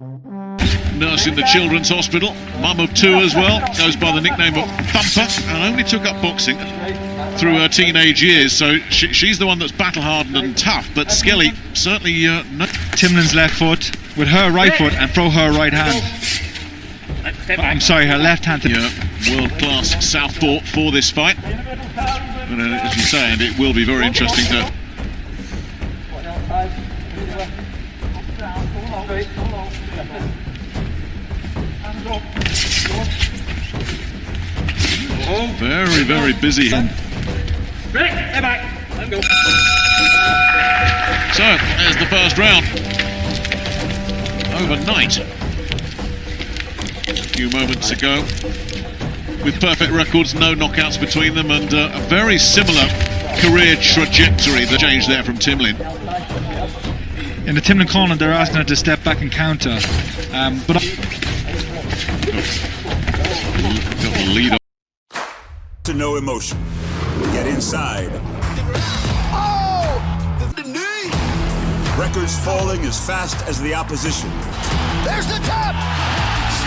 Nurse in the children's hospital, mum of two as well, goes by the nickname of Thumper, and only took up boxing through her teenage years, so she's the one that's battle-hardened and tough, but Skelly certainly no. Timlin's left foot with her right foot and throw her right hand. I'm sorry, her left hand. World-class southpaw for this fight. But, as you say, and it will be very interesting to... Very, very busy. So, there's the first round. Overnight. A few moments ago. With perfect records, no knockouts between them, and a very similar career trajectory that changed there from Timlin. In the Timlin corner, they're asking her to step back and counter. But got the lead on. To no emotion. Get inside. Oh! The knee! Records falling as fast as the opposition. There's the top!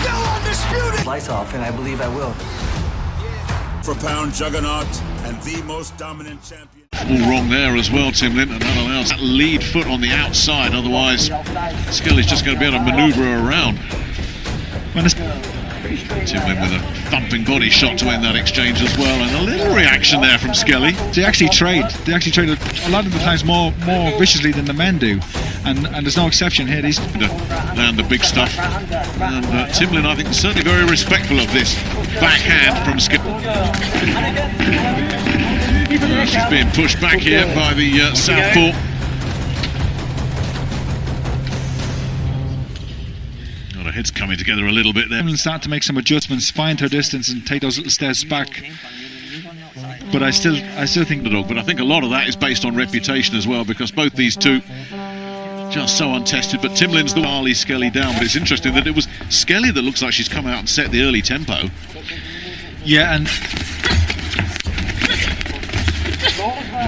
Still undisputed! Lights off, and I believe I will. For pound juggernaut and the most dominant champion. All wrong there as well, Timlin, and that allows that lead foot on the outside, otherwise Skelly's just going to be able to manoeuvre around. Timlin with a thumping body shot to end that exchange as well, and a little reaction there from Skelly. They actually trade a lot of the times more viciously than the men do, and there's no exception here. These land the big stuff, and Timlin, I think, is certainly very respectful of this backhand from Skelly. She's being pushed back here by the southpaw. Her head's coming together a little bit there. Timlin start to make some adjustments, find her distance, and take those little steps back. But I still think but I think a lot of that is based on reputation as well, because both these two just so untested. But Timlin's the Harley Skelly down. But it's interesting that it was Skelly that looks like she's come out and set the early tempo. Yeah, and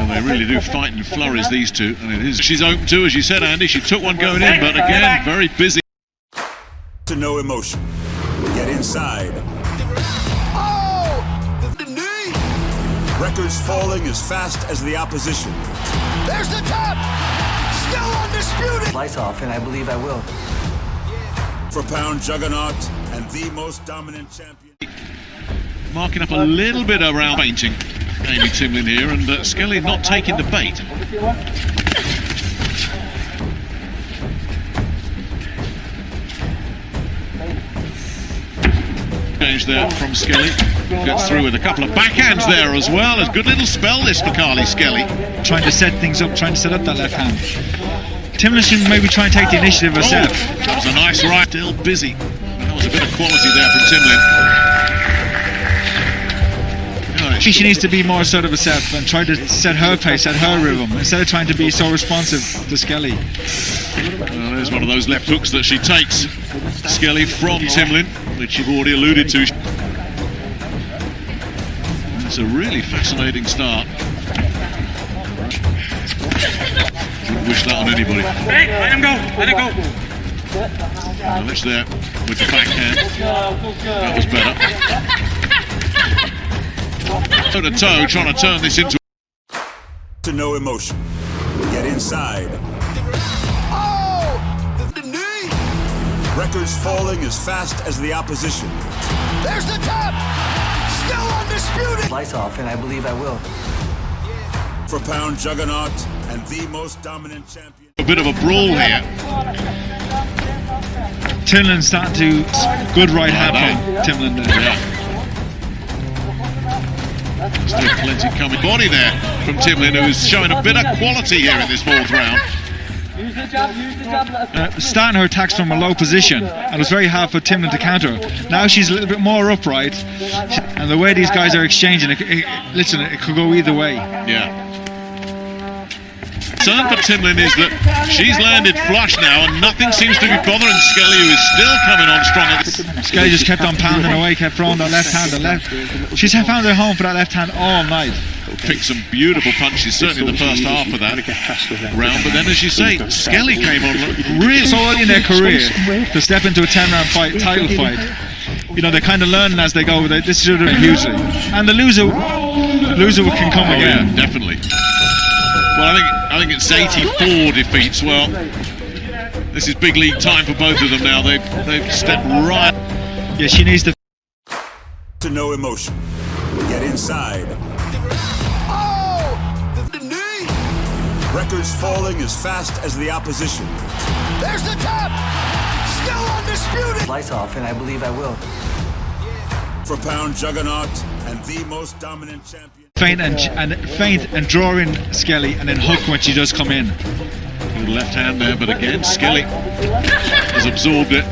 they really do fight in flurries, these two, and it is. She's open too, as you said, Andy. She took one going in, but again, very busy. To no emotion. Get inside. Oh! The knee! Records falling as fast as the opposition. There's the top! Still undisputed! Lights off, and I believe I will. For pound juggernaut and the most dominant champion. Marking up a little bit around painting Amy Timlin here, and Skelly not taking the bait. Change there from Skelly. Gets through with a couple of backhands there as well. A good little spell this for Carly Skelly. trying to set things up, trying to set up that left hand. Timlin should maybe try and take the initiative herself. That was a nice right. Still busy. That was a bit of quality there from Timlin. She needs to be more assertive herself and try to set her pace, set her rhythm, instead of trying to be so responsive to Skelly. There's one of those left hooks that she takes, Skelly, from Timlin, which you've already alluded to. It's a really fascinating start. Wouldn't wish that on anybody. Hey, let him go, let it go. Alex there with the backhand. That was better. Toe to toe, trying to turn this into. To no emotion. Get inside. Oh! The knee! Records falling as fast as the opposition. There's the top! Still undisputed! Lights off, and I believe I will. For pound juggernaut and the most dominant champion. A bit of a brawl here. Timlin starting to good right hand from Timlin there. Yeah. Still plenty coming. Body there from Timlin, who's showing a bit of quality here in this fourth round. Starting her attacks from a low position, and it's very hard for Timlin to counter her. Now she's a little bit more upright, and the way these guys are exchanging, listen, it could go either way. Yeah. concern for Timlin is that she's landed flush now and nothing seems to be bothering Skelly, who is still coming on strong. Skelly just kept on pounding away, kept throwing that left hand. She's found her home for that left hand all night. Picked some beautiful punches, certainly in the first half of that round. But then, as you say, Skelly came on really so early in their career to step into a 10-round fight, title fight. You know, they're kind of learning as they go. This is doing hugely, and the loser can come again. Yeah, definitely. Well, I think it's 84 defeats. Well, this is big league time for both of them now. They've stepped right. Yeah, she needs to no emotion. Get inside. Oh! The knee! Records falling as fast as the opposition. There's the tap! Still undisputed! Lights off, and I believe I will. For pound juggernaut and the most dominant champion. feint and draw in Skelly and then hook when she does come in. Good left hand there, but again, Skelly has absorbed it.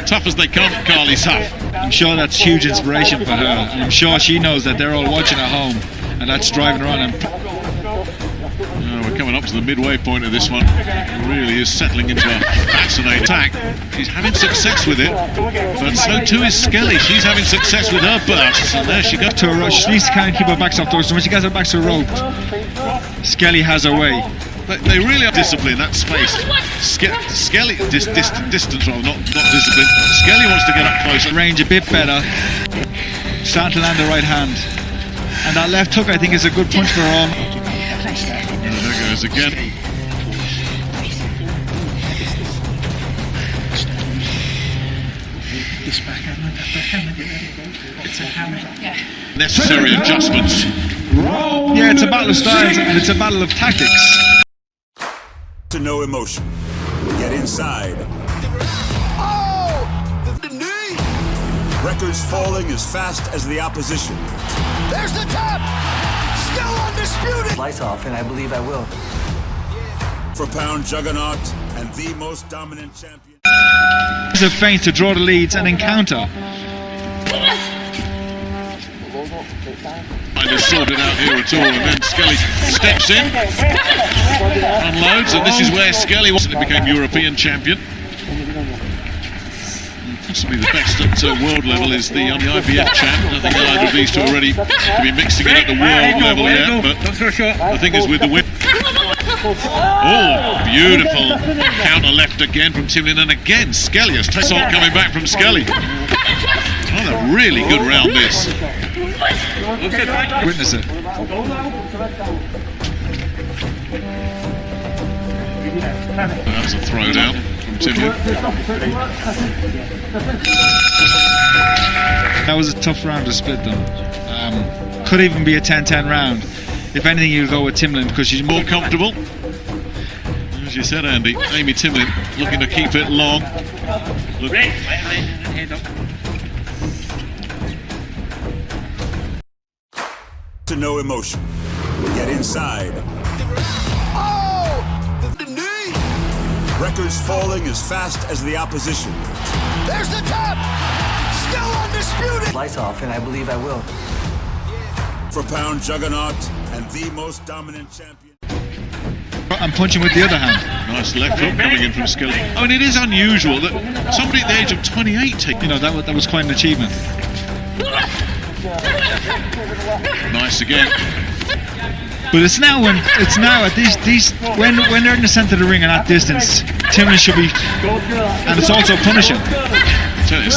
Tough as they come, Carly's tough. I'm sure that's huge inspiration for her, and I'm sure she knows that they're all watching at home, and that's driving her on. And we're coming up to the midway point of this one. It really is settling into a fascinating attack. She's having success with it, but so too is Skelly. She's having success with her bursts, and there she goes. To her rush, she needs to kind of keep her back soft doors. So when she gets her back to the rope, Skelly has her way. They really are disciplined, that space. Skelly, distance rather, not discipline. Skelly wants to get up close. Range a bit better. Starting to land the right hand. And that left hook, I think, is a good punch for her arm. There goes again. Necessary adjustments. Yeah, it's a battle of styles and it's a battle of tactics. To no emotion. Get inside. Oh! The knee! Records falling as fast as the opposition. There's the tap! Still undisputed! Lights off, and I believe I will. For pound juggernaut and the most dominant champion. It's a feint to draw the leads and encounter. Kind of sorted out here at all, and then Skelly steps in, unloads, and this is where Skelly became European champion. Possibly the best at world level is the IBF champ. I don't think either of these two are ready to be mixing it at the world level yet, but I think it's with the win. Oh, beautiful counter left again from Timlin, and again Skelly has assault coming back from Skelly. Oh, a really good round this. Witness it. That was a throwdown from Timlin. That was a tough round to split them. Could even be a 10-10 round. If anything, you'll go with Timlin because she's More comfortable. As you said, Andy, Amy Timlin looking to keep it long. To no emotion. Get inside. Oh! The knee! Records falling as fast as the opposition. There's the tap! Still undisputed! Lights off, and I believe I will. For pound juggernaut and the most dominant champion. and punching with the other hand. Nice left hook coming in from Skelly. I mean, it is unusual that somebody at the age of 28 take. You know, that was quite an achievement. Nice again. But it's now at these when they're in the centre of the ring and at distance, Timlin should be, and it's also punishing. Tell you,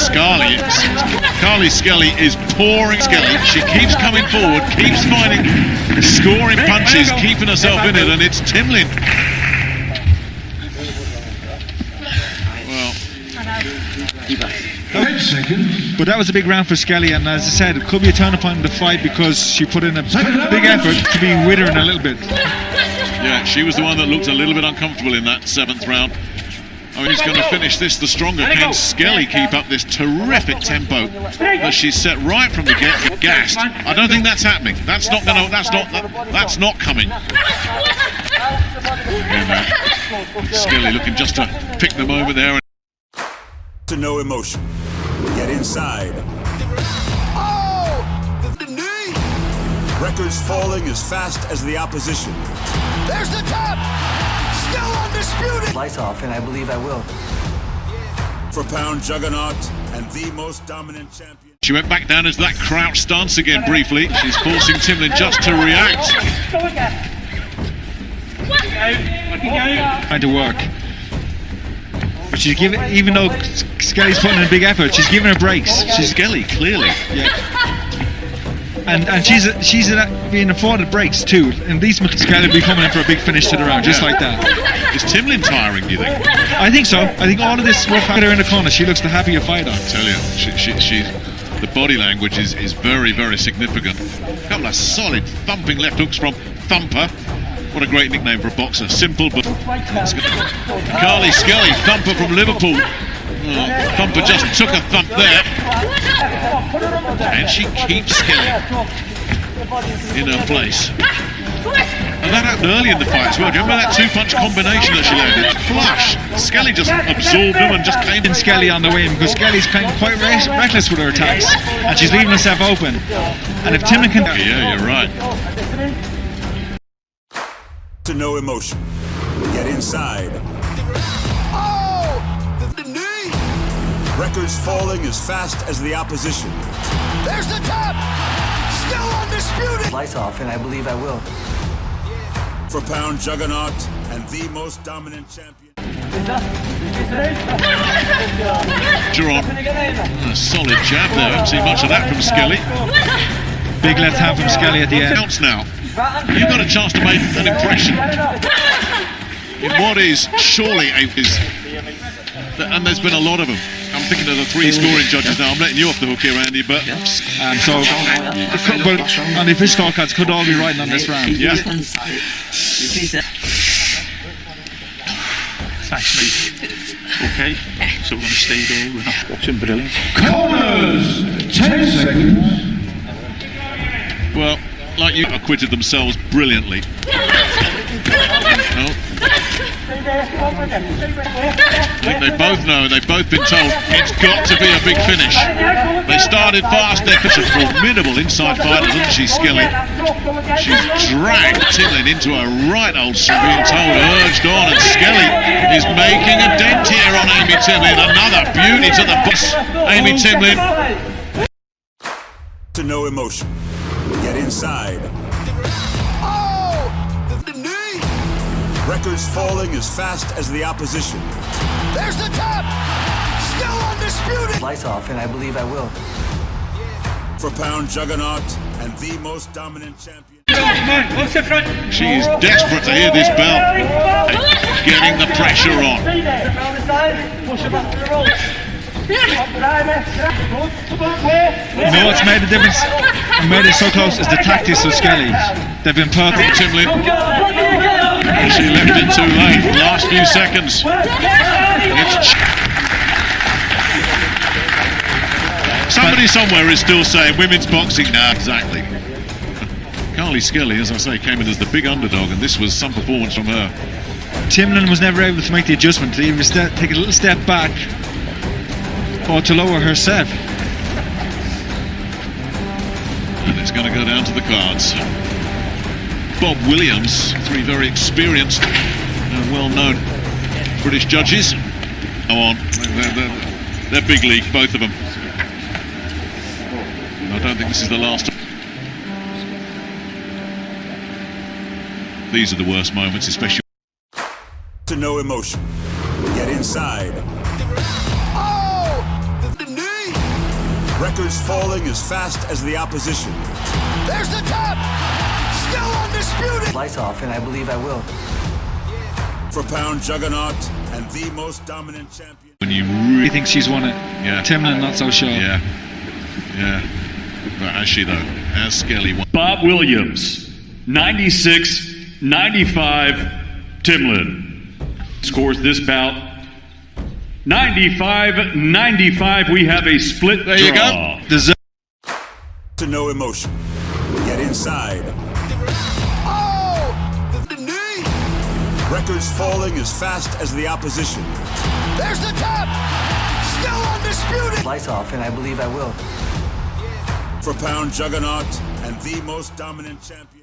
Carly Skelly is pouring Skelly. She keeps coming forward, keeps finding, scoring punches, keeping herself in it, and it's Timlin. But that was a big round for Skelly, and as I said, it could be a turning point in the fight because she put in a big effort to be withering a little bit. Yeah, she was the one that looked a little bit uncomfortable in that 7th round. I mean, he's going to finish this the stronger. Can Skelly keep up this terrific tempo that she's set right from the get? Gassed. I don't think that's happening. That's not coming. And, Skelly looking just to pick the moment there. To no emotion. Get inside. Oh! The knee! Records falling as fast as the opposition. There's the tap. Still undisputed. Lights off, and I believe I will. For pound juggernaut and the most dominant champion. She went back down into that crouch stance again briefly. She's forcing Timlin just to react. Trying to work. But she's giving, even though Skelly's putting in a big effort, she's giving her breaks. She's Skelly, clearly. yeah. And she's being afforded breaks too. And these Skelly will be coming in for a big finish to the round, just like that. Is Timlin tiring, do you think? I think so. I think all of this rough at her in the corner. She looks the happier fighter. I tell you, she the body language is very, very significant. A couple of solid thumping left hooks from Thumper. What a great nickname for a boxer. Simple, but Carly Skelly, Thumper from Liverpool. Oh, Thumper just took a thump there. And she keeps Skelly in her place. And that happened early in the fight as well. Do you remember that two-punch combination that she landed? Flush! Skelly just absorbed them and just came In Skelly on the wing, because Skelly's quite reckless with her attacks, and she's leaving herself open. And if Timlin can... Yeah, you're right. To no emotion. Get inside. Oh! The knee. Records falling as fast as the opposition. There's the tap. Still undisputed. Lights off, and I believe I will. For pound juggernaut and the most dominant champion. Geron, a solid jab there. I haven't seen much of that from Skelly. Big left hand from Skelly at the end. Counts now. You've got a chance to make an impression in what is surely and there's been a lot of them. I'm thinking of the three scoring judges now. I'm letting you off the hook here, Andy, but But on the official scorecards could all be riding on this round. yeah. Thanks, mate. Okay, so we're going to stay there. We're not watching. Brilliant. Corners, 10 seconds. Well, like you acquitted themselves brilliantly. Oh. I think they both know, they've both been told it's got to be a big finish. They started fast, they're such a formidable inside fighter, isn't she, Skelly? She's dragged Timlin into a right old swing, being told, urged on, and Skelly is making a dent here on Amy Timlin. Another beauty to the boss, Amy Timlin. To no emotion. Get inside. Oh! The knee. Records falling as fast as the opposition. There's the tap. Still undisputed. Lights off, and I believe I will. For pound juggernaut and the most dominant champion. She's desperate to hear this bell. Getting the pressure on. You know what's made the difference and made it so close is the tactics of Skelly. They've been perfect. Timlin. She left it too late. Last few seconds. Somebody somewhere is still saying women's boxing. Nah, exactly. Carly Skelly, as I say, came in as the big underdog, and this was some performance from her. Timlin was never able to make the adjustment to even take a little step back or to lower her set. And it's going to go down to the cards. Bob Williams, three very experienced and well-known British judges. Go on, they're big league, both of them. I don't think this is the last. These are the worst moments, especially. To no emotion. Get inside. Oh! The knee. Records falling as fast as the opposition. There's the tap. Still undisputed. Lights off, and I believe I will. For pound juggernaut and the most dominant champion. When you He really thinks she's won it. Yeah. Timlin not so sure. Yeah. But has she though? Has Skelly won? Bob Williams, 96-95, Timlin. Scores this bout 95-95. We have a split There you draw. go. To no emotion. Get inside. Oh! The knee. Records falling as fast as the opposition. There's the tap. Still undisputed. Lights off, and I believe I will. For pound juggernaut and the most dominant champion.